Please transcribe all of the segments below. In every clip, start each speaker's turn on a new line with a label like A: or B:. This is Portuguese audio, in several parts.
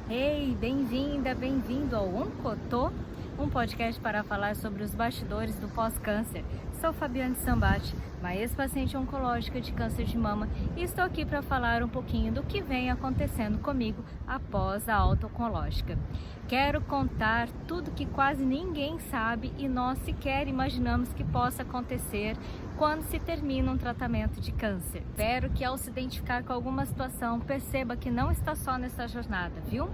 A: Ei, bem-vinda, bem-vindo ao Oncotô, um podcast para falar sobre os bastidores do pós-câncer. Sou Fabiane Sambati, uma ex-paciente oncológica de câncer de mama e estou aqui para falar um pouquinho do que vem acontecendo comigo após a alta oncológica. Quero contar tudo que quase ninguém sabe e nós sequer imaginamos que possa acontecer quando se termina um tratamento de câncer. Espero que ao se identificar com alguma situação, perceba que não está só nessa jornada, viu?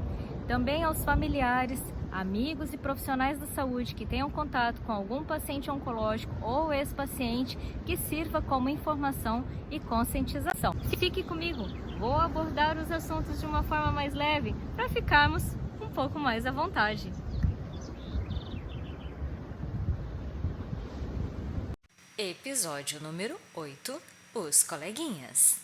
A: Também aos familiares, amigos e profissionais da saúde que tenham contato com algum paciente oncológico ou ex-paciente, que sirva como informação e conscientização. Fique comigo, vou abordar os assuntos de uma forma mais leve para ficarmos um pouco mais à vontade.
B: Episódio número 8: Os coleguinhas.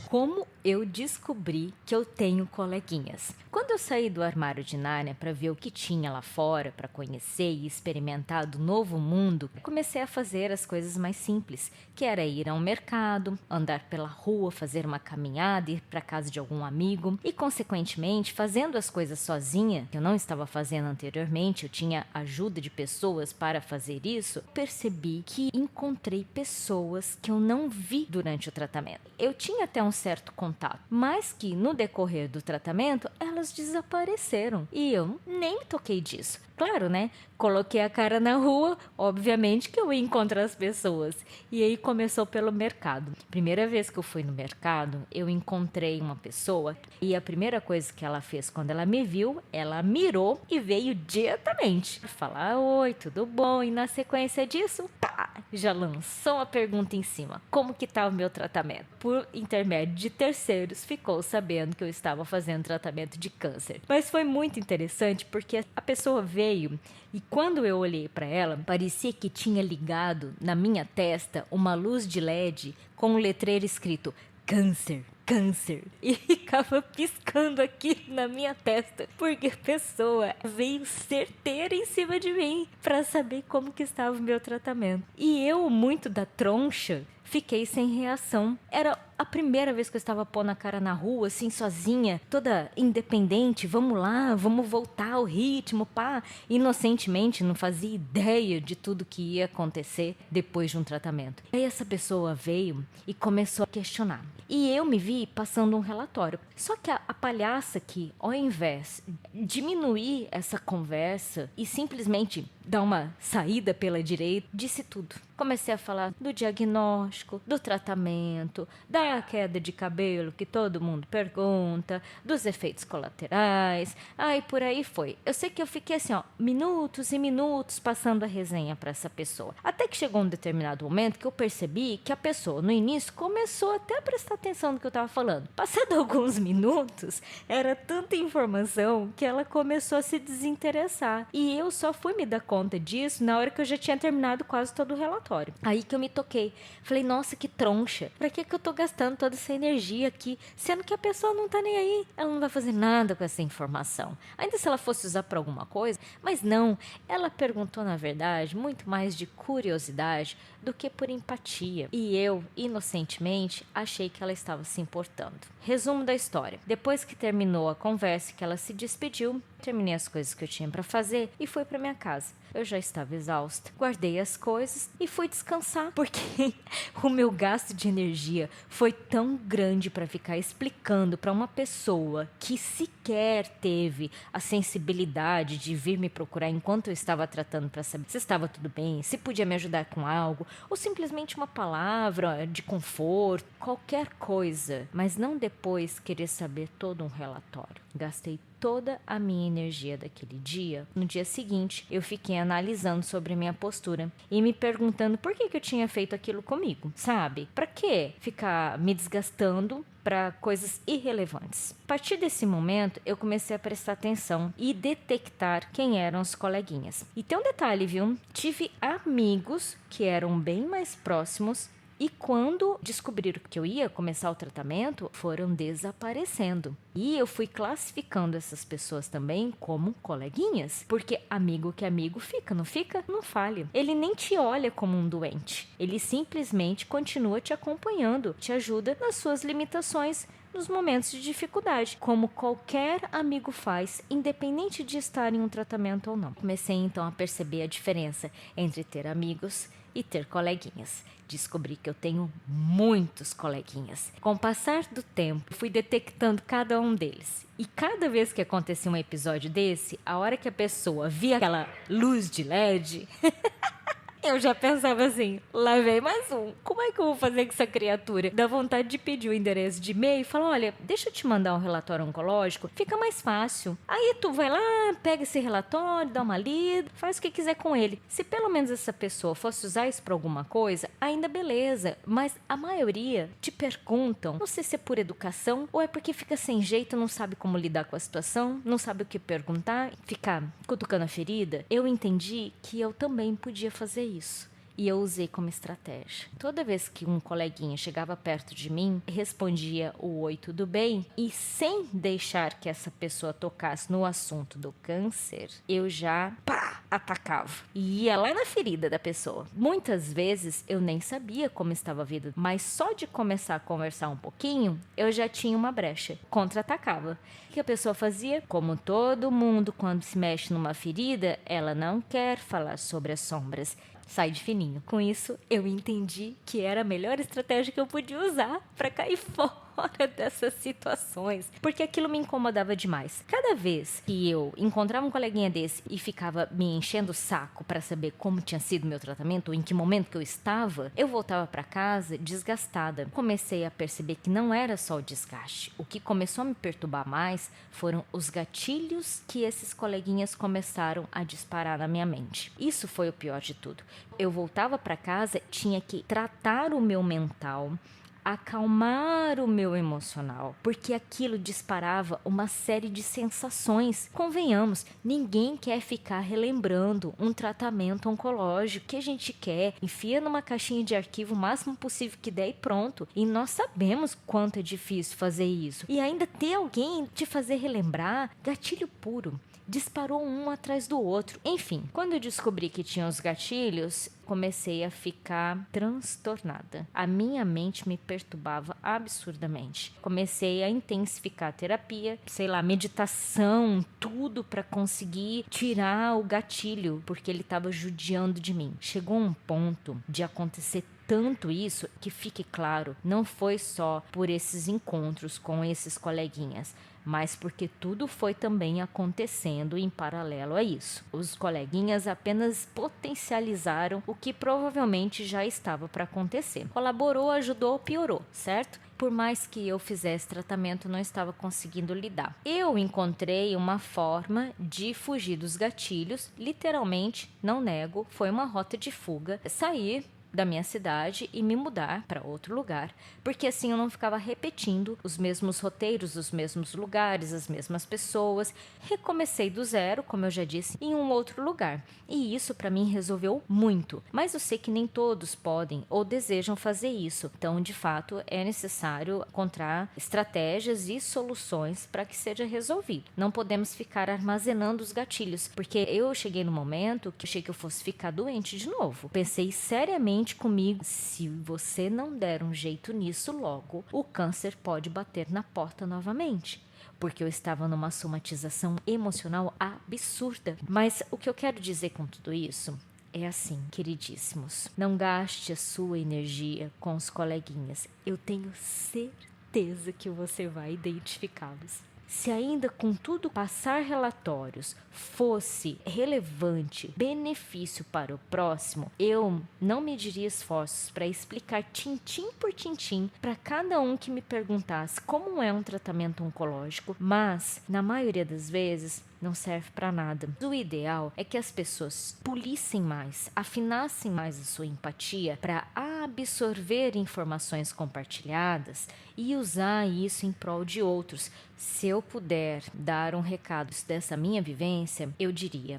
B: Como eu descobri que eu tenho coleguinhas? Quando eu saí do armário de Nárnia para ver o que tinha lá fora, para conhecer e experimentar do novo mundo, comecei a fazer as coisas mais simples, que era ir ao mercado, andar pela rua, fazer uma caminhada, ir para casa de algum amigo e, consequentemente, fazendo as coisas sozinha, que eu não estava fazendo anteriormente, eu tinha ajuda de pessoas para fazer isso, percebi que encontrei pessoas que eu não vi durante o tratamento. Eu tinha até um certo contato, mas que no decorrer do tratamento elas desapareceram e eu nem me toquei disso. Claro, né? Coloquei a cara na rua, obviamente que eu ia encontrar as pessoas. E aí começou pelo mercado. Primeira vez que eu fui no mercado, eu encontrei uma pessoa e a primeira coisa que ela fez quando ela me viu, ela mirou e veio diretamente falar: oi, tudo bom? E na sequência disso, pá, já lançou uma pergunta em cima: como que tá o meu tratamento? Por intermédio de terceiros, ficou sabendo que eu estava fazendo tratamento de câncer. Mas foi muito interessante porque a pessoa veio e quando eu olhei para ela, parecia que tinha ligado na minha testa uma luz de LED com um letreiro escrito câncer, câncer, e ficava piscando aqui na minha testa, porque a pessoa veio certeira em cima de mim para saber como que estava o meu tratamento. E eu, muito da troncha, fiquei sem reação. Era a primeira vez que eu estava pondo a cara na rua, assim, sozinha, toda independente. Vamos lá, vamos voltar ao ritmo, pá. Inocentemente, não fazia ideia de tudo que ia acontecer depois de um tratamento. Aí essa pessoa veio e começou a questionar. E eu me vi passando um relatório. Só que a palhaça que, ao invés de diminuir essa conversa e simplesmente dar uma saída pela direita, disse tudo. Comecei a falar do diagnóstico, do tratamento, da queda de cabelo que todo mundo pergunta, dos efeitos colaterais, aí por aí foi. Eu sei que eu fiquei assim, ó, minutos e minutos passando a resenha para essa pessoa. Até que chegou um determinado momento que eu percebi que a pessoa, no início, começou até a prestar atenção no que eu estava falando. Passado alguns minutos, era tanta informação que ela começou a se desinteressar. E eu só fui me dar conta disso na hora que eu já tinha terminado quase todo o relatório. Aí que eu me toquei. Falei, nossa, que troncha. Pra que eu tô gastando toda essa energia aqui, sendo que a pessoa não tá nem aí? Ela não vai fazer nada com essa informação. Ainda se ela fosse usar pra alguma coisa, mas não. Ela perguntou, na verdade, muito mais de curiosidade do que por empatia. E eu, inocentemente, achei que ela estava se importando. Resumo da história. Depois que terminou a conversa, que ela se despediu, terminei as coisas que eu tinha para fazer e fui para minha casa. Eu já estava exausta, guardei as coisas e fui descansar, porque o meu gasto de energia foi tão grande para ficar explicando para uma pessoa que sequer teve a sensibilidade de vir me procurar enquanto eu estava tratando para saber se estava tudo bem, se podia me ajudar com algo, ou simplesmente uma palavra de conforto, qualquer coisa, mas não depois querer saber todo um relatório. Gastei toda a minha energia daquele dia. No dia seguinte, eu fiquei analisando sobre a minha postura e me perguntando por que eu tinha feito aquilo comigo, sabe? Pra que ficar me desgastando para coisas irrelevantes? A partir desse momento, eu comecei a prestar atenção e detectar quem eram os coleguinhas. E tem um detalhe, viu? Tive amigos que eram bem mais próximos e quando descobriram que eu ia começar o tratamento, foram desaparecendo. E eu fui classificando essas pessoas também como coleguinhas, porque amigo que amigo fica, não fica? Não falha. Ele nem te olha como um doente, ele simplesmente continua te acompanhando, te ajuda nas suas limitações, nos momentos de dificuldade, como qualquer amigo faz, independente de estar em um tratamento ou não. Comecei então a perceber a diferença entre ter amigos e ter coleguinhas. Descobri que eu tenho muitos coleguinhas. Com o passar do tempo, fui detectando cada um deles. E cada vez que acontecia um episódio desse, a hora que a pessoa via aquela luz de LED, eu já pensava assim, lá vem mais um. Como é que eu vou fazer com essa criatura? Dá vontade de pedir o endereço de e-mail e falar, olha, deixa eu te mandar um relatório oncológico, fica mais fácil. Aí tu vai lá, pega esse relatório, dá uma lida, faz o que quiser com ele. Se pelo menos essa pessoa fosse usar isso pra alguma coisa, ainda beleza. Mas a maioria te perguntam, não sei se é por educação ou é porque fica sem jeito, não sabe como lidar com a situação, não sabe o que perguntar, fica cutucando a ferida. Eu entendi que eu também podia fazer isso. E eu usei como estratégia. Toda vez que um coleguinha chegava perto de mim, respondia o oi, tudo bem? E sem deixar que essa pessoa tocasse no assunto do câncer, eu já atacava. E ia lá na ferida da pessoa. Muitas vezes eu nem sabia como estava a vida, mas só de começar a conversar um pouquinho, eu já tinha uma brecha. Contra-atacava. O que a pessoa fazia? Como todo mundo, quando se mexe numa ferida, ela não quer falar sobre as sombras. Sai de fininho. Com isso, eu entendi que era a melhor estratégia que eu podia usar para cair fora dessas situações, porque aquilo me incomodava demais. Cada vez que eu encontrava um coleguinha desse e ficava me enchendo o saco para saber como tinha sido meu tratamento ou em que momento que eu estava, eu voltava para casa desgastada. Comecei a perceber que não era só o desgaste. O que começou a me perturbar mais foram os gatilhos que esses coleguinhas começaram a disparar na minha mente. Isso foi o pior de tudo. Eu voltava para casa, tinha que tratar o meu mental, acalmar o meu emocional, porque aquilo disparava uma série de sensações. Convenhamos, ninguém quer ficar relembrando um tratamento oncológico. O que a gente quer? Enfia numa caixinha de arquivo o máximo possível que der e pronto. E nós sabemos quanto é difícil fazer isso. E ainda ter alguém te fazer relembrar, gatilho puro. Disparou um atrás do outro. Enfim, quando eu descobri que tinha os gatilhos, comecei a ficar transtornada. A minha mente me perturbava absurdamente. Comecei a intensificar a terapia, meditação, tudo para conseguir tirar o gatilho, porque ele estava judiando de mim. Chegou um ponto de acontecer tanto isso que fique claro, não foi só por esses encontros com esses coleguinhas, mas porque tudo foi também acontecendo em paralelo a isso. Os coleguinhas apenas potencializaram o que provavelmente já estava para acontecer. Colaborou, ajudou, piorou, certo? Por mais que eu fizesse tratamento, não estava conseguindo lidar. Eu encontrei uma forma de fugir dos gatilhos, literalmente, não nego, foi uma rota de fuga, sair da minha cidade e me mudar para outro lugar, porque assim eu não ficava repetindo os mesmos roteiros, os mesmos lugares, as mesmas pessoas. Recomecei do zero, como eu já disse, em um outro lugar, e isso para mim resolveu muito, mas eu sei que nem todos podem ou desejam fazer isso, então de fato é necessário encontrar estratégias e soluções para que seja resolvido. Não podemos ficar armazenando os gatilhos, porque eu cheguei no momento que achei que eu fosse ficar doente de novo. Pensei seriamente comigo, se você não der um jeito nisso logo, o câncer pode bater na porta novamente. Porque eu estava numa somatização emocional absurda. Mas o que eu quero dizer com tudo isso é assim, queridíssimos, não gaste a sua energia com os coleguinhas. Eu tenho certeza que você vai identificá-los. Se ainda com tudo passar relatórios fosse relevante, benefício para o próximo, eu não mediria esforços para explicar tintim por tintim para cada um que me perguntasse como é um tratamento oncológico, mas na maioria das vezes não serve para nada. O ideal é que as pessoas polissem mais, afinassem mais a sua empatia para absorver informações compartilhadas e usar isso em prol de outros. Se eu puder dar um recado dessa minha vivência, eu diria: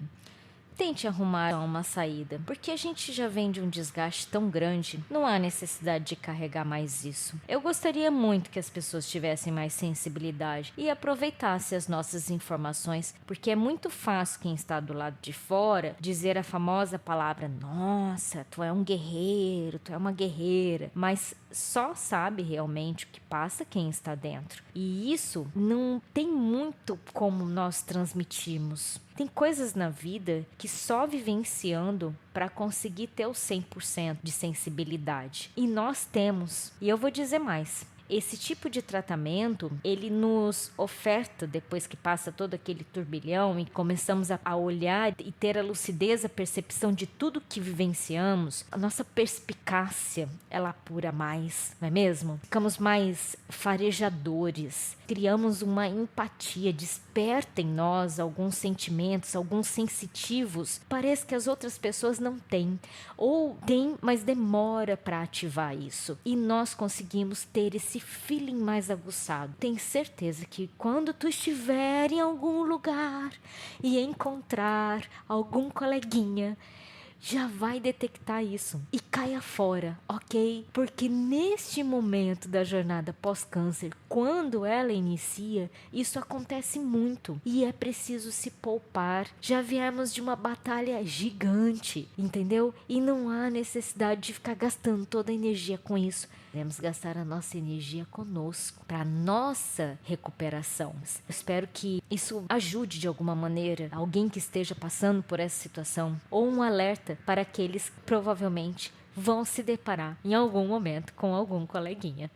B: tente arrumar uma saída, porque a gente já vem de um desgaste tão grande, não há necessidade de carregar mais isso. Eu gostaria muito que as pessoas tivessem mais sensibilidade e aproveitassem as nossas informações, porque é muito fácil quem está do lado de fora dizer a famosa palavra: nossa, tu é um guerreiro, tu é uma guerreira, mas só sabe realmente o que passa quem está dentro. E isso não tem muito como nós transmitirmos. Tem coisas na vida que só vivenciando para conseguir ter o 100% de sensibilidade. E nós temos. E eu vou dizer mais. Esse tipo de tratamento, ele nos oferta, depois que passa todo aquele turbilhão e começamos a olhar e ter a lucidez, a percepção de tudo que vivenciamos, a nossa perspicácia, ela apura mais, não é mesmo? Ficamos mais farejadores, criamos uma empatia, desperta em nós alguns sentimentos, alguns sensitivos. Parece que as outras pessoas não têm, ou têm, mas demora para ativar isso. E nós conseguimos ter esse feeling mais aguçado. Tenho certeza que quando tu estiver em algum lugar e encontrar algum coleguinha, já vai detectar isso e caia fora, ok? Porque neste momento da jornada pós-câncer, quando ela inicia, isso acontece muito e é preciso se poupar. Já viemos de uma batalha gigante, entendeu? E não há necessidade de ficar gastando toda a energia com isso. Devemos gastar a nossa energia conosco, para a nossa recuperação. Eu espero que isso ajude de alguma maneira alguém que esteja passando por essa situação, ou um alerta para aqueles que provavelmente vão se deparar em algum momento com algum coleguinha.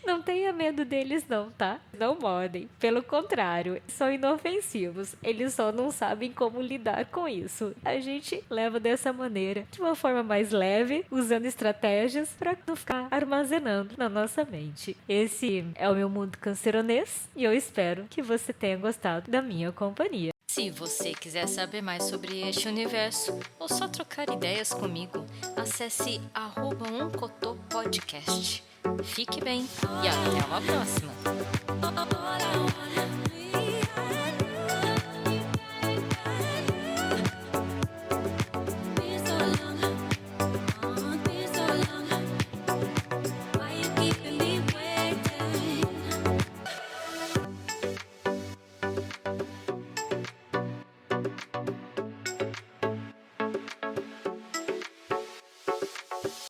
B: Não tenha medo deles não, tá? Não modem. Pelo contrário, são inofensivos. Eles só não sabem como lidar com isso. A gente leva dessa maneira, de uma forma mais leve, usando estratégias para não ficar armazenando na nossa mente. Esse é o meu mundo canceronês e eu espero que você tenha gostado da minha companhia. Se você quiser saber mais sobre este universo ou só trocar ideias comigo, acesse @oncotopodcast. Fique bem e até uma próxima!